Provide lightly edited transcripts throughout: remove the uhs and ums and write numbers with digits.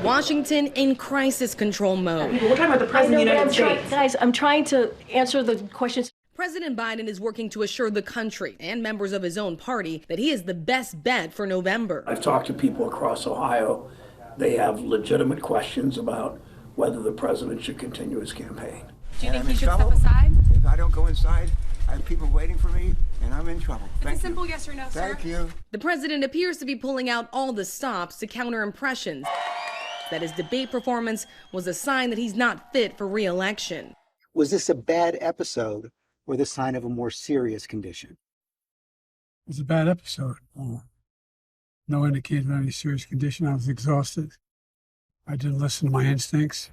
Washington in crisis control mode. We're talking about the President of the United States. Guys, I'm trying to answer the questions. President Biden is working to assure the country and members of his own party that he is the best bet for November. I've talked to people across Ohio. They have legitimate questions about whether the president should continue his campaign. Do you think he should step aside? If I don't go inside, I have people waiting for me, and I'm in trouble. It's a simple yes or no, sir. Thank you. The president appears to be pulling out all the stops to counter impressions that his debate performance was a sign that he's not fit for re-election. Was this a bad episode or the sign of a more serious condition? It was a bad episode. No indication of any serious condition. I was exhausted. I didn't listen to my instincts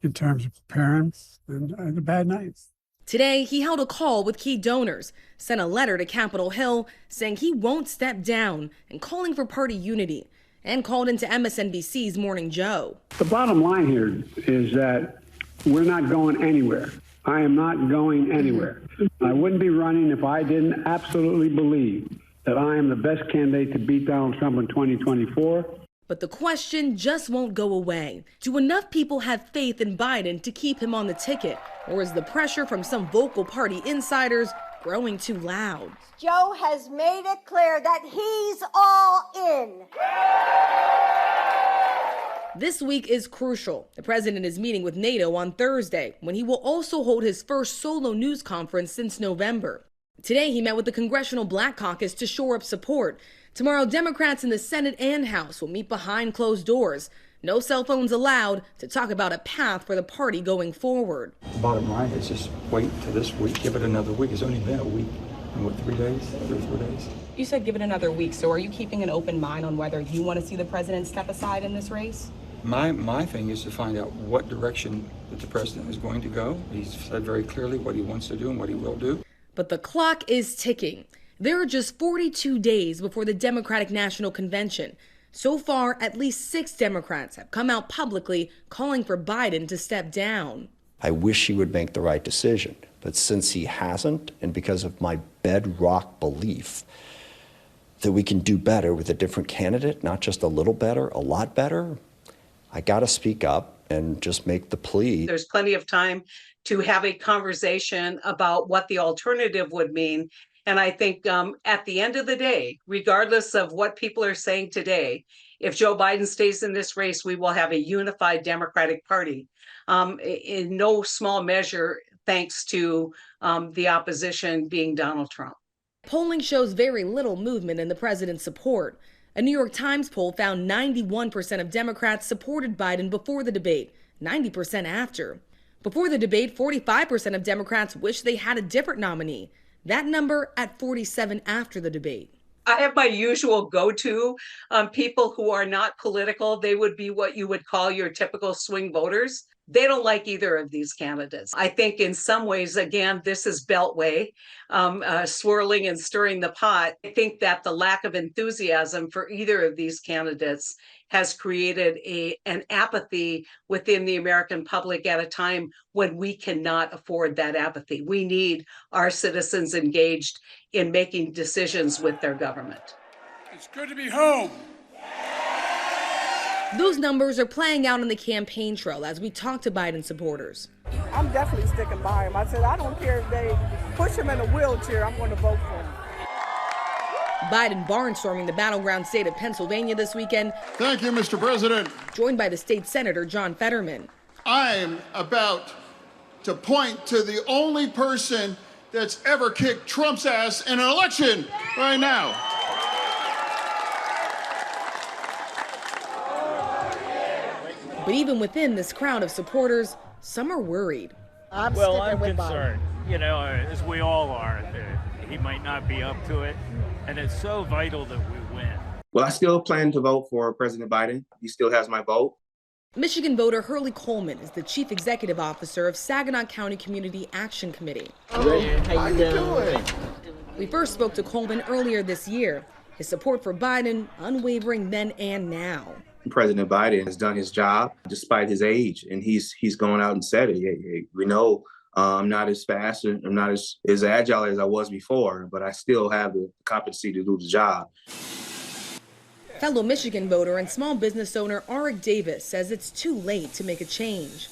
in terms of preparing, and I had a bad night. Today, he held a call with key donors, sent a letter to Capitol Hill saying he won't step down and calling for party unity, and called into MSNBC's Morning Joe. The bottom line here is that we're not going anywhere. I am not going anywhere. I wouldn't be running if I didn't absolutely believe that I am the best candidate to beat Donald Trump in 2024. But the question just won't go away. Do enough people have faith in Biden to keep him on the ticket? Or is the pressure from some vocal party insiders growing too loud? Joe has made it clear that he's all in. This week is crucial. The president is meeting with NATO on Thursday, when he will also hold his first solo news conference since November. Today, he met with the Congressional Black Caucus to shore up support. Tomorrow, Democrats in the Senate and House will meet behind closed doors. No cell phones allowed to talk about a path for the party going forward. The bottom line is just wait till this week. Give it another week. It's only been a week. And what, 3 days? 3 or 4 days? You said give it another week, so are you keeping an open mind on whether you want to see the president step aside in this race? My thing is to find out what direction that the president is going to go. He's said very clearly what he wants to do and what he will do. But the clock is ticking. There are just 42 days before the Democratic National Convention. So far, at least 6 Democrats have come out publicly calling for Biden to step down. I wish he would make the right decision, but since he hasn't, and because of my bedrock belief that we can do better with a different candidate, not just a little better, a lot better, I got to speak up and just make the plea. There's plenty of time to have a conversation about what the alternative would mean. And I think at the end of the day, regardless of what people are saying today, if Joe Biden stays in this race, we will have a unified Democratic Party. In no small measure, thanks to the opposition being Donald Trump. Polling shows very little movement in the president's support. A New York Times poll found 91% of Democrats supported Biden before the debate, 90% after. Before the debate, 45% of Democrats wish they had a different nominee. That number at 47 after the debate. I have my usual go-to people who are not political. They would be what you would call your typical swing voters. They don't like either of these candidates. I think in some ways, again, this is Beltway, swirling and stirring the pot. I think that the lack of enthusiasm for either of these candidates has created an apathy within the American public at a time when we cannot afford that apathy. We need our citizens engaged in making decisions with their government. It's good to be home. Those numbers are playing out on the campaign trail as we talk to Biden supporters. I'm definitely sticking by him. I said, I don't care if they push him in a wheelchair, I'm going to vote for him. Biden barnstorming the battleground state of Pennsylvania this weekend. Thank you, Mr. President. Joined by the state senator, John Fetterman. I am about to point to the only person that's ever kicked Trump's ass in an election right now. But even within this crowd of supporters, some are worried. I'm concerned, as we all are, that he might not be up to it. And it's so vital that we win. Well, I still plan to vote for President Biden. He still has my vote. Michigan voter Hurley Coleman is the chief executive officer of Saginaw County Community Action Committee. How you doing? We first spoke to Coleman earlier this year. His support for Biden unwavering then and now. President Biden has done his job despite his age, and he's gone out and said it. We know I'm not as fast and I'm not as agile as I was before, but I still have the competency to do the job. Fellow Michigan voter and small business owner Davis says it's too late to make a change.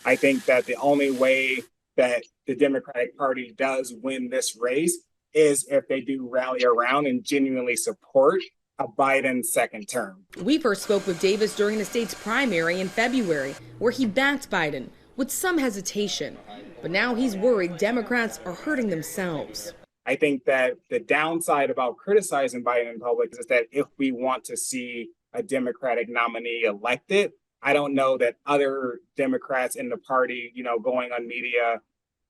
I think that the only way that the Democratic Party does win this race is if they do rally around and genuinely support a Biden second term. We first spoke with Davis during the state's primary in February, where he backed Biden with some hesitation. But now he's worried Democrats are hurting themselves. I think that the downside about criticizing Biden in public is that if we want to see a Democratic nominee elected, I don't know that other Democrats in the party, going on media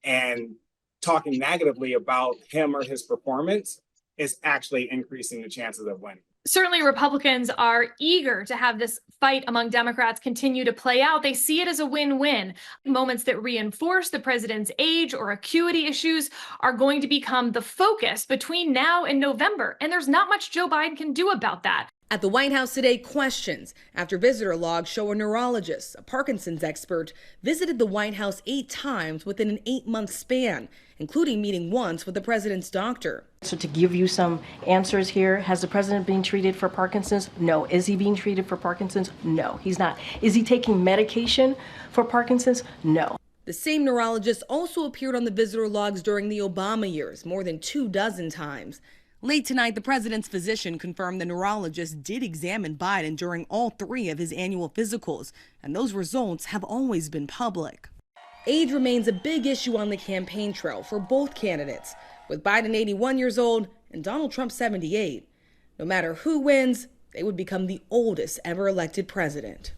and talking negatively about him or his performance is actually increasing the chances of winning. Certainly, Republicans are eager to have this fight among Democrats continue to play out. They see it as a win-win. Moments that reinforce the president's age or acuity issues are going to become the focus between now and November. And there's not much Joe Biden can do about that. At the White House today, questions after visitor logs show a neurologist, a Parkinson's expert, visited the White House 8 times within an 8-month span, including meeting once with the president's doctor. So to give you some answers here, has the president been treated for Parkinson's? No. Is he being treated for Parkinson's? No, he's not. Is he taking medication for Parkinson's? No. The same neurologist also appeared on the visitor logs during the Obama years, more than 24 times. Late tonight, the president's physician confirmed the neurologist did examine Biden during all 3 of his annual physicals, and those results have always been public. Age remains a big issue on the campaign trail for both candidates, with Biden 81 years old and Donald Trump 78. No matter who wins, they would become the oldest ever elected president.